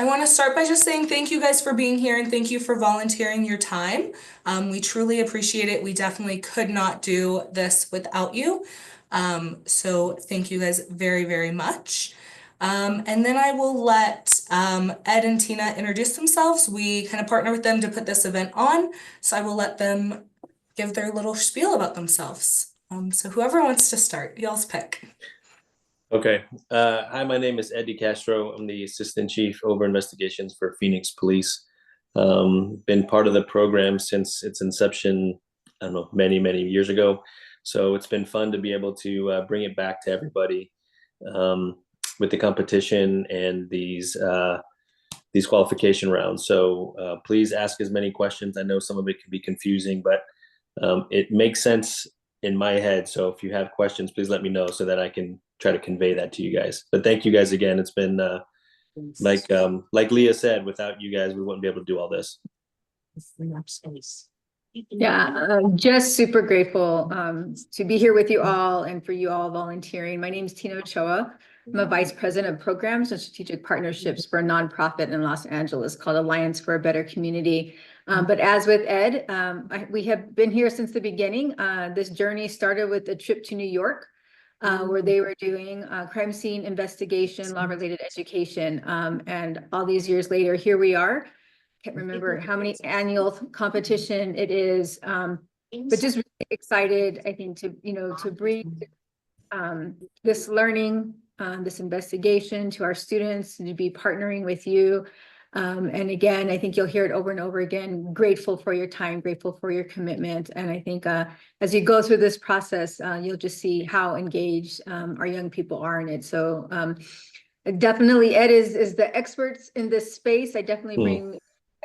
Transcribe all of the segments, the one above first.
I want to start by just saying thank you guys for being here and thank you for volunteering your time. We truly appreciate it. We definitely could not do this without you. So thank you guys very, very much. And then I will let Ed and Tina introduce themselves. We kind of partner with them to put this event on, so I will let them give their little spiel about themselves. So whoever wants to start, y'all's pick. Okay. Hi, my name is Eddie Castro. I'm the Assistant Chief over Investigations for Phoenix Police. Been part of the program since its inception, I don't know, many years ago. So it's been fun to be able to bring it back to everybody um, with the competition and these qualification rounds. So please ask as many questions. I know some of it can be confusing, but it makes sense in my head. So if you have questions, please let me know so that I can try to convey that to you guys. But thank you guys again. It's been like Leah said, without you guys, we wouldn't be able to do all this. Yeah, just super grateful to be here with you all and for you all volunteering. My name is Tina Ochoa. I'm a vice president of programs and strategic partnerships for a nonprofit in Los Angeles called Alliance for a Better Community. But as with Ed, we have been here since the beginning. This journey started with a trip to New York, where they were doing crime scene investigation, law-related education. And all these years later, here we are. Can't remember how many annual competition it is, but just really excited, I think, to bring this learning, this investigation to our students and to be partnering with you. And again, I think you'll hear it over and over again, grateful for your time, grateful for your commitment. And I think as you go through this process, you'll just see how engaged our young people are in it. So definitely Ed is the experts in this space. I definitely bring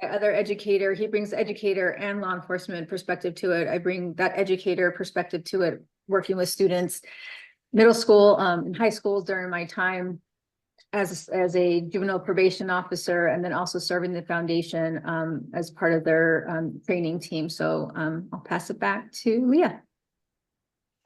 other educator. He brings educator and law enforcement perspective to it. I bring that educator perspective to it, working with students, middle school and high schools during my time as a juvenile probation officer, and then also serving the foundation as part of their training team. So I'll pass it back to Leah.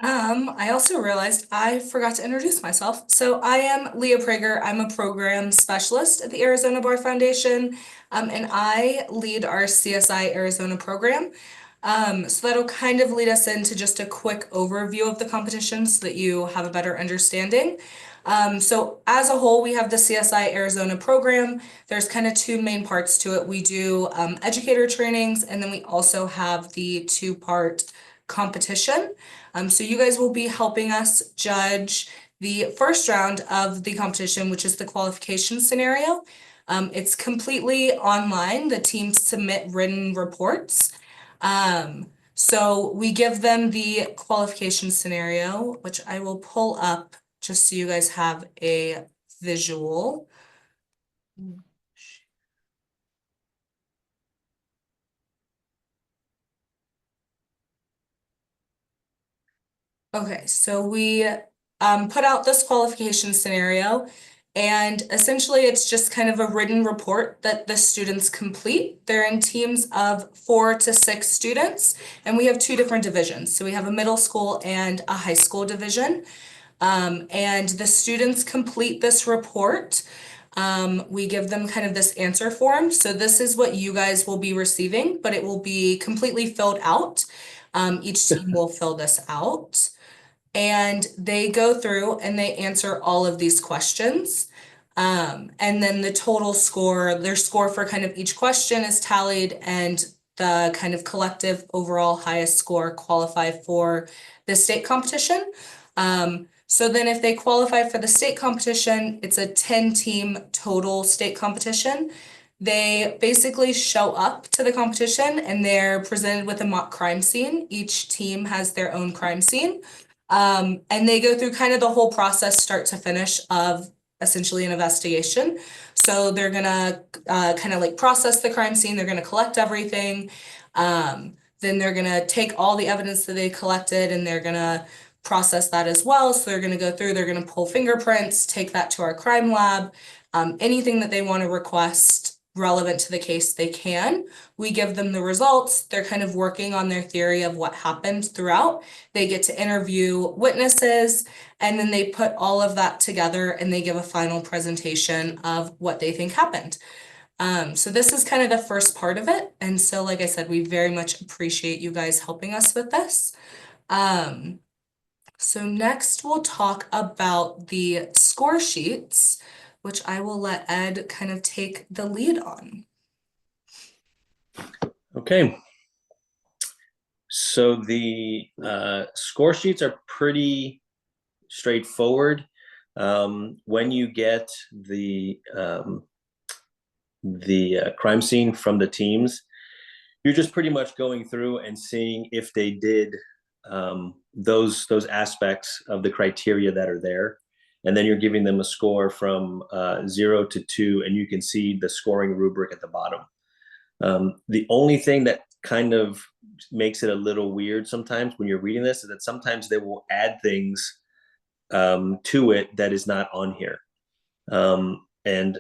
I also realized I forgot to introduce myself. So I am Leah Prager. I'm a program specialist at the Arizona Bar Foundation, and I lead our CSI Arizona program. So that'll kind of lead us into just a quick overview of the competition so that you have a better understanding. So as a whole, we have the CSI Arizona program. There's kind of two main parts to it. We do educator trainings, and then we also have the two-part competition. So you guys will be helping us judge the first round of the competition, which is the qualification scenario. It's completely online. The teams submit written reports. So we give them the qualification scenario, which I will pull up just so you guys have a visual. Okay, so we put out this qualification scenario, and essentially it's just kind of a written report that the students complete. They're in teams of 4 to 6 students, and we have 2 different divisions. So we have a middle school and a high school division. And the students complete this report. We give them kind of this answer form. So this is what you guys will be receiving, but it will be completely filled out. Each team will fill this out. And they go through and they answer all of these questions. And then the total score, their score for kind of each question is tallied, and the kind of collective overall highest score qualify for the state competition. So then if they qualify for the state competition, it's a 10-team total state competition. They basically show up to the competition and they're presented with a mock crime scene. Each team has their own crime scene. And they go through kind of the whole process, start to finish, of essentially an investigation. So they're gonna kind of like process the crime scene. They're gonna collect everything. Then they're gonna take all the evidence that they collected and they're gonna process that as well. So they're gonna go through, they're gonna pull fingerprints, take that to our crime lab. Anything that they want to request, relevant to the case they can. We give them the results. They're kind of working on their theory of what happened throughout. They get to interview witnesses, and then they put all of that together and they give a final presentation of what they think happened. So this is kind of the first part of it. And so, like I said, we very much appreciate you guys helping us with this. So next we'll talk about the score sheets, which I will let Ed kind of take the lead on. Okay. So the score sheets are pretty straightforward. When you get the crime scene from the teams, you're just pretty much going through and seeing if they did those aspects of the criteria that are there, and then you're giving them a score from 0 to 2, and you can see the scoring rubric at the bottom. The only thing that kind of makes it a little weird sometimes when you're reading this is that sometimes they will add things to it that is not on here, and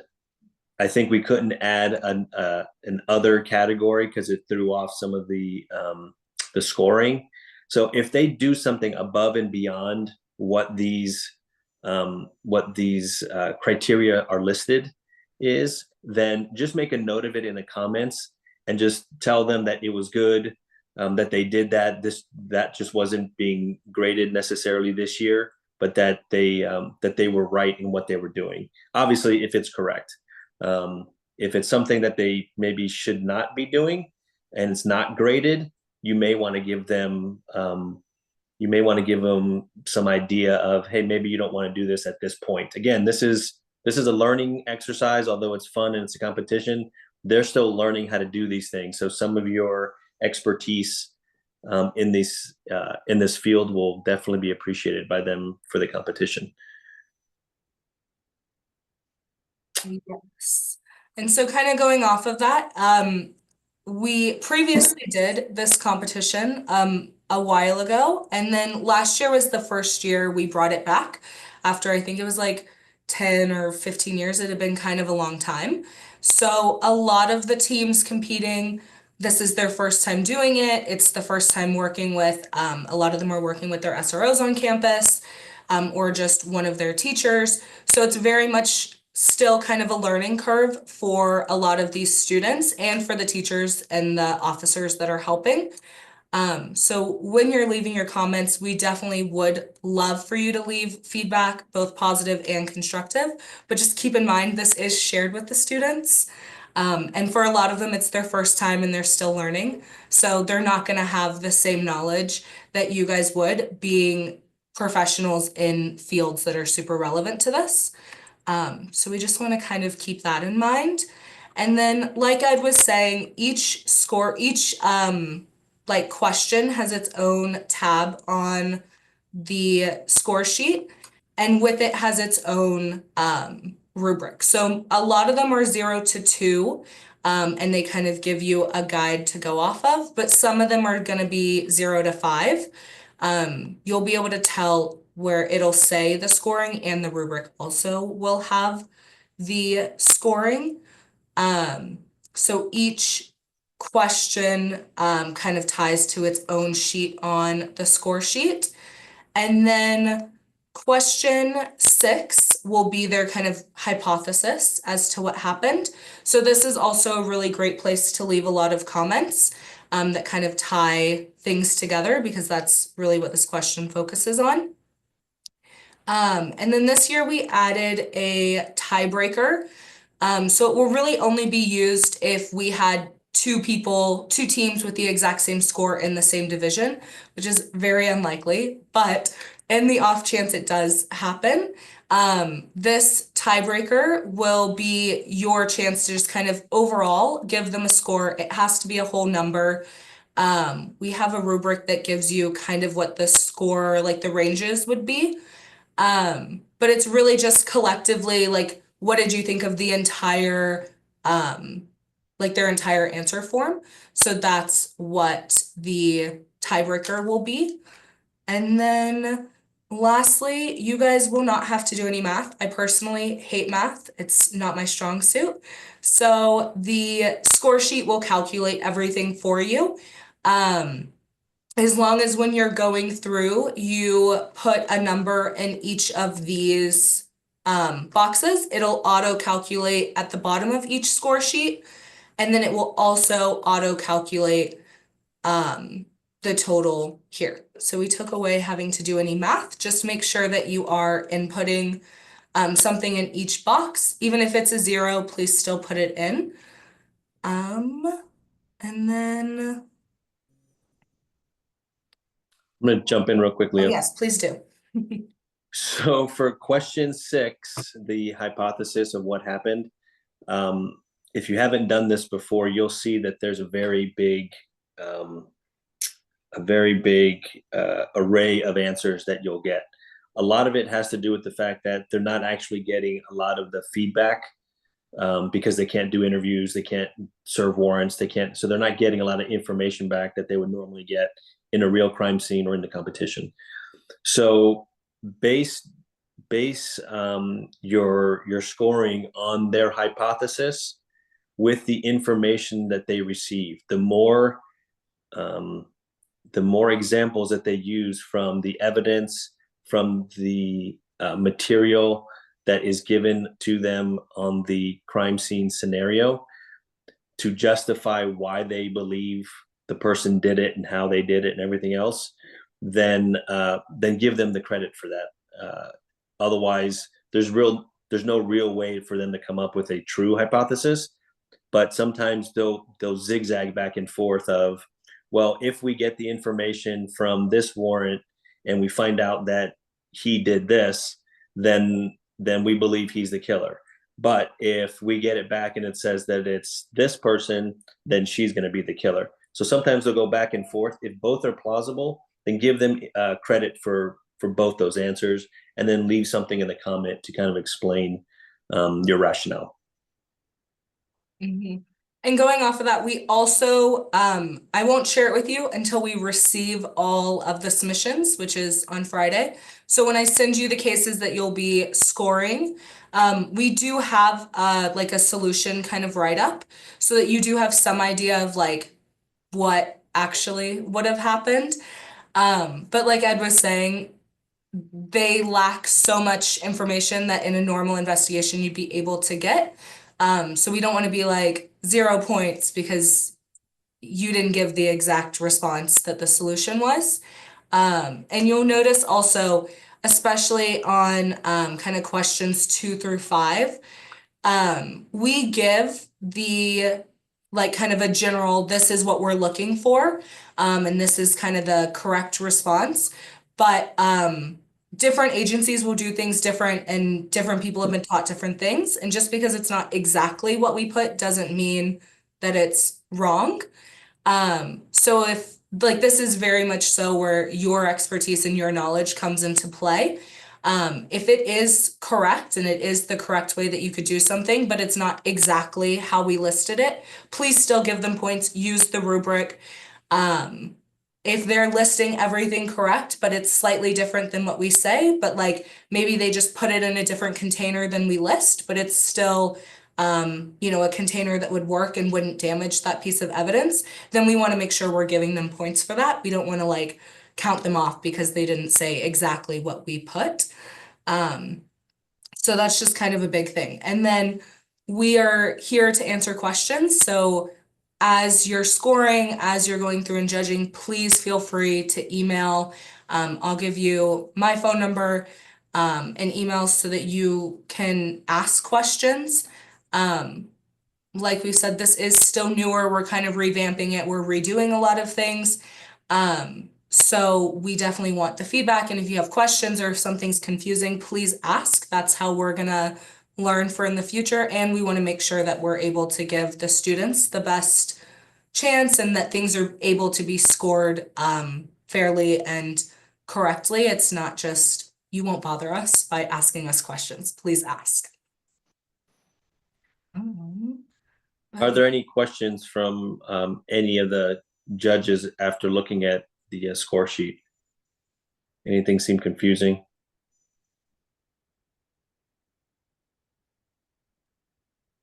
I think we couldn't add an other category because it threw off some of the scoring. So if they do something above and beyond what these criteria are listed is, then just make a note of it in the comments and just tell them that it was good, that they did that. That just wasn't being graded necessarily this year, but that they were right in what they were doing. Obviously, if it's correct. If it's something that they maybe should not be doing and it's not graded, you may want to give them some idea of, hey, maybe you don't want to do this at this point. Again, this is a learning exercise. Although it's fun and it's a competition, they're still learning how to do these things. So some of your expertise in this field will definitely be appreciated by them for the competition. Yes. And so kind of going off of that, we previously did this competition a while ago, and then last year was the first year we brought it back after I think it was like 10 or 15 years. It had been kind of a long time. So a lot of the teams competing, this is their first time doing it. It's the first time working with, a lot of them are working with their SROs on campus, or just one of their teachers. So it's very much still kind of a learning curve for a lot of these students and for the teachers and the officers that are helping. So when you're leaving your comments, we definitely would love for you to leave feedback, both positive and constructive, but just keep in mind this is shared with the students. And for a lot of them, it's their first time and they're still learning. So they're not going to have the same knowledge that you guys would, being professionals in fields that are super relevant to this. So we just want to kind of keep that in mind. And then, like Ed was saying, each like question has its own tab on the score sheet, and with it has its own rubric. So a lot of them are 0 to 2, and they kind of give you a guide to go off of, but some of them are going to be 0 to 5. You'll be able to tell where it'll say the scoring, and the rubric also will have the scoring. So each question kind of ties to its own sheet on the score sheet. And then question 6 will be their kind of hypothesis as to what happened. So this is also a really great place to leave a lot of comments that kind of tie things together, because that's really what this question focuses on. And then this year we added a tiebreaker. So it will really only be used if we had two teams with the exact same score in the same division, which is very unlikely, but in the off chance it does happen, this tiebreaker will be your chance to just kind of overall give them a score. It has to be a whole number. We have a rubric that gives you kind of what the score, like the ranges would be. But it's really just collectively, like, what did you think of the entire, like their entire answer form? So that's what the tiebreaker will be. And then Lastly, you guys will not have to do any math. I personally hate math. It's not my strong suit. So the score sheet will calculate everything for you. As long as when you're going through, you put a number in each of these boxes, it'll auto calculate at the bottom of each score sheet. And then it will also auto calculate the total here. So we took away having to do any math. Just make sure that you are inputting something in each box. Even if it's a 0, please still put it in. And then, I'm going to jump in real quickly. yes, please do. So for question 6, the hypothesis of what happened, if you haven't done this before, you'll see that there's a very big array of answers that you'll get. A lot of it has to do with the fact that they're not actually getting a lot of the feedback because they can't do interviews, they can't serve warrants, so they're not getting a lot of information back that they would normally get in a real crime scene or in the competition. So base your scoring on their hypothesis with the information that they receive. The more examples that they use from the evidence, from the material that is given to them on the crime scene scenario to justify why they believe the person did it and how they did it and everything else, then give them the credit for that. Otherwise, there's no real way for them to come up with a true hypothesis. But sometimes they'll zigzag back and forth of, well, if we get the information from this warrant and we find out that he did this, then we believe he's the killer. But if we get it back and it says that it's this person, then she's going to be the killer. So sometimes they'll go back and forth. If both are plausible, then give them credit for both those answers, and then leave something in the comment to kind of explain your rationale. Mm-hmm. And going off of that, we also, I won't share it with you until we receive all of the submissions, which is on Friday. So when I send you the cases that you'll be scoring, we do have like a solution kind of write-up so that you do have some idea of like what actually would have happened. But like Ed was saying, they lack so much information that in a normal investigation you'd be able to get. So we don't want to be like 0 points because you didn't give the exact response that the solution was. And you'll notice also, especially on kind of questions 2 through 5, we give the like kind of a general, this is what we're looking for, and this is kind of the correct response. But different agencies will do things different, and different people have been taught different things. And just because it's not exactly what we put doesn't mean that it's wrong. So if like this is very much so where your expertise and your knowledge comes into play. If it is correct and it is the correct way that you could do something, but it's not exactly how we listed it, please still give them points, use the rubric. If they're listing everything correct, but it's slightly different than what we say, but like maybe they just put it in a different container than we list, but it's still a container that would work and wouldn't damage that piece of evidence, then we want to make sure we're giving them points for that. We don't want to like count them off because they didn't say exactly what we put. So that's just kind of a big thing. And then we are here to answer questions. So as you're scoring, as you're going through and judging, please feel free to email. I'll give you my phone number and emails so that you can ask questions. Like we said, this is still newer. We're kind of revamping it. We're redoing a lot of things. So we definitely want the feedback. And if you have questions or if something's confusing, please ask. That's how we're gonna learn for in the future. And we want to make sure that we're able to give the students the best chance and that things are able to be scored fairly and correctly. It's not just, you won't bother us by asking us questions. Please ask. Are there any questions from any of the judges after looking at the score sheet? Anything seem confusing?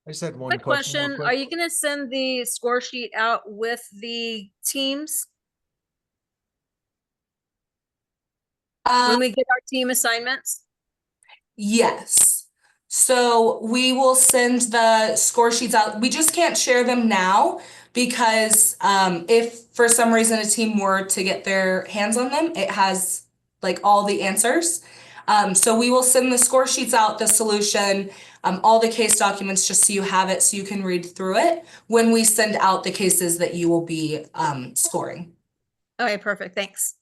I just had one Quick question. real question, quick. are you gonna send the score sheet out with the teams Um, when we get our team assignments? Yes. So we will send the score sheets out. We just can't share them now because if for some reason a team were to get their hands on them, it has like all the answers. So we will send the score sheets out, the solution, all the case documents, just so you have it, so you can read through it when we send out the cases that you will be scoring. Okay, perfect, thanks.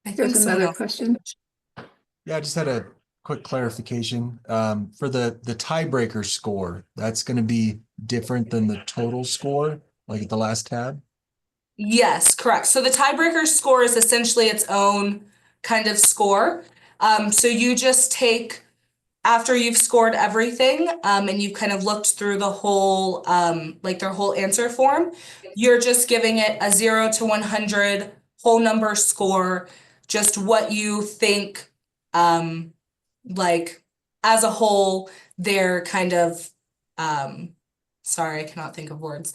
I There's think someone another else- question. Yeah, I just had a quick clarification. For the tiebreaker score, that's going to be different than the total score, like at the last tab? Yes, correct. So the tiebreaker score is essentially its own kind of score. So you just take after you've scored everything, and you've kind of looked through the whole, like their whole answer form, you're just giving it a 0 to 100 whole number score, just what you think, like as a whole, they're kind of, sorry, I cannot think of words.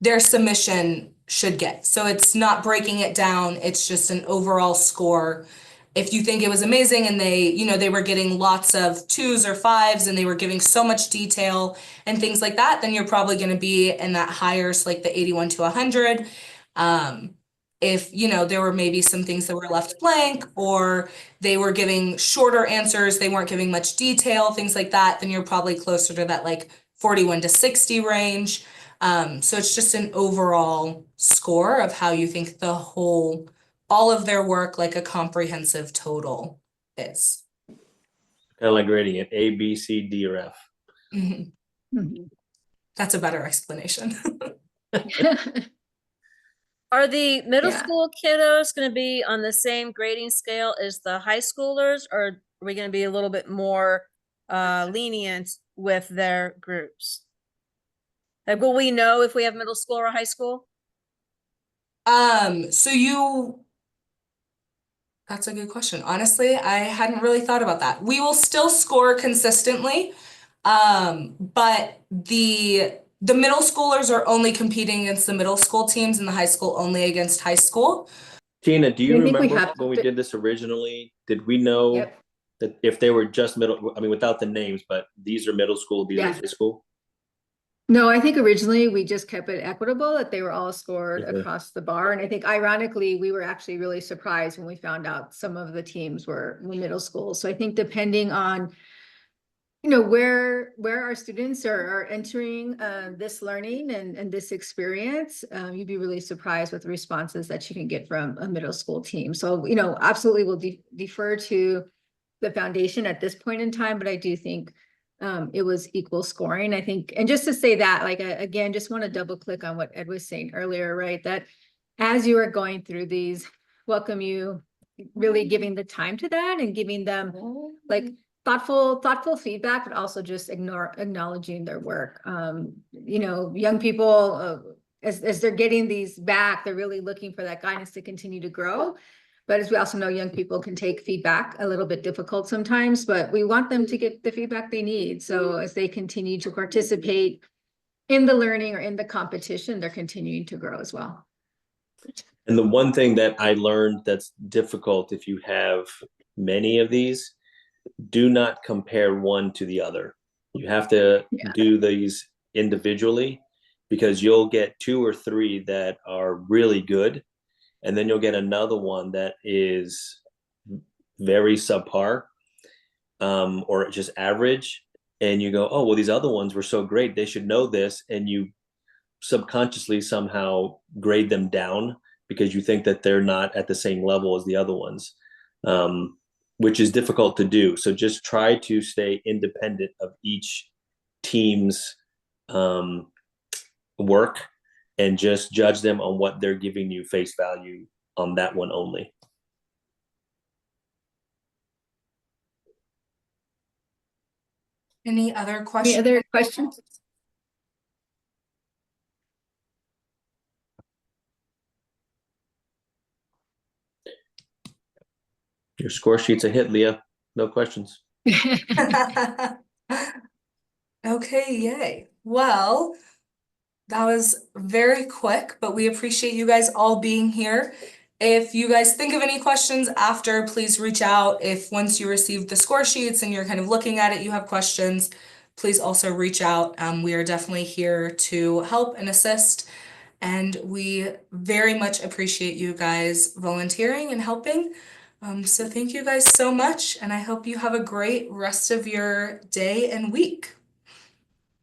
Their submission should get. So it's not breaking it down, it's just an overall score. If you think it was amazing and they were getting lots of 2s or 5s and they were giving so much detail and things like that, then you're probably going to be in that higher, so like the 81 to 100. If, there were maybe some things that were left blank or they were giving shorter answers, they weren't giving much detail, things like that, then you're probably closer to that like 41 to 60 range. So it's just an overall score of how you think all of their work, like a comprehensive total is. Kind of like grading it A, B, C, D, or F. Mhm. Mhm. That's a better explanation. Are the middle Yeah. school kiddos gonna be on the same grading scale as the high schoolers, or are we gonna be a little bit more lenient with their groups? Like, will we know if we have middle school or high school? So that's a good question. Honestly, I hadn't really thought about that. We will still score consistently, but the middle schoolers are only competing against the middle school teams and the high school only against high school. Tina, do you I think we remember have when we to- did this originally? Did we know Yep. that if they were just middle, I mean, without the names, but these are middle school, these are Yeah. high school? No, I think originally we just kept it equitable, that they were all scored Okay. across the bar. And I think ironically, we were actually really surprised when we found out some of the teams were middle school. So I think depending on, where our students are entering this learning and this experience, you'd be really surprised with the responses that you can get from a middle school team. So, absolutely we'll defer to the foundation at this point in time, but I do think it was equal scoring, I think. And just to say that, like, again, just want to double click on what Ed was saying earlier, right? That as you are going through these, welcome you really giving the time to that and giving them like thoughtful feedback, but also just acknowledging their work. Young people, as they're getting these back, they're really looking for that guidance to continue to grow. But as we also know, young people can take feedback a little bit difficult sometimes, but we want them to get the feedback they need. So as they continue to participate in the learning or in the competition, they're continuing to grow as well. And the one thing that I learned that's difficult if you have many of these, do not compare one to the other. You have to do these individually because you'll get 2 or 3 that are really good. And then you'll get another one that is very subpar, or just average. And you go, oh, well, these other ones were so great. They should know this. And you subconsciously somehow grade them down because you think that they're not at the same level as the other ones, which is difficult to do. So just try to stay independent of each team's work and just judge them on what they're giving you face value on that one only. Any other Any questions? other questions? Your score sheet's a hit, Leah. No questions. Okay, yay. Well, that was very quick, but we appreciate you guys all being here. If you guys think of any questions after, please reach out. If once you receive the score sheets and you're kind of looking at it, you have questions, please also reach out. We are definitely here to help and assist. And we very much appreciate you guys volunteering and helping. So thank you guys so much, and I hope you have a great rest of your day and week.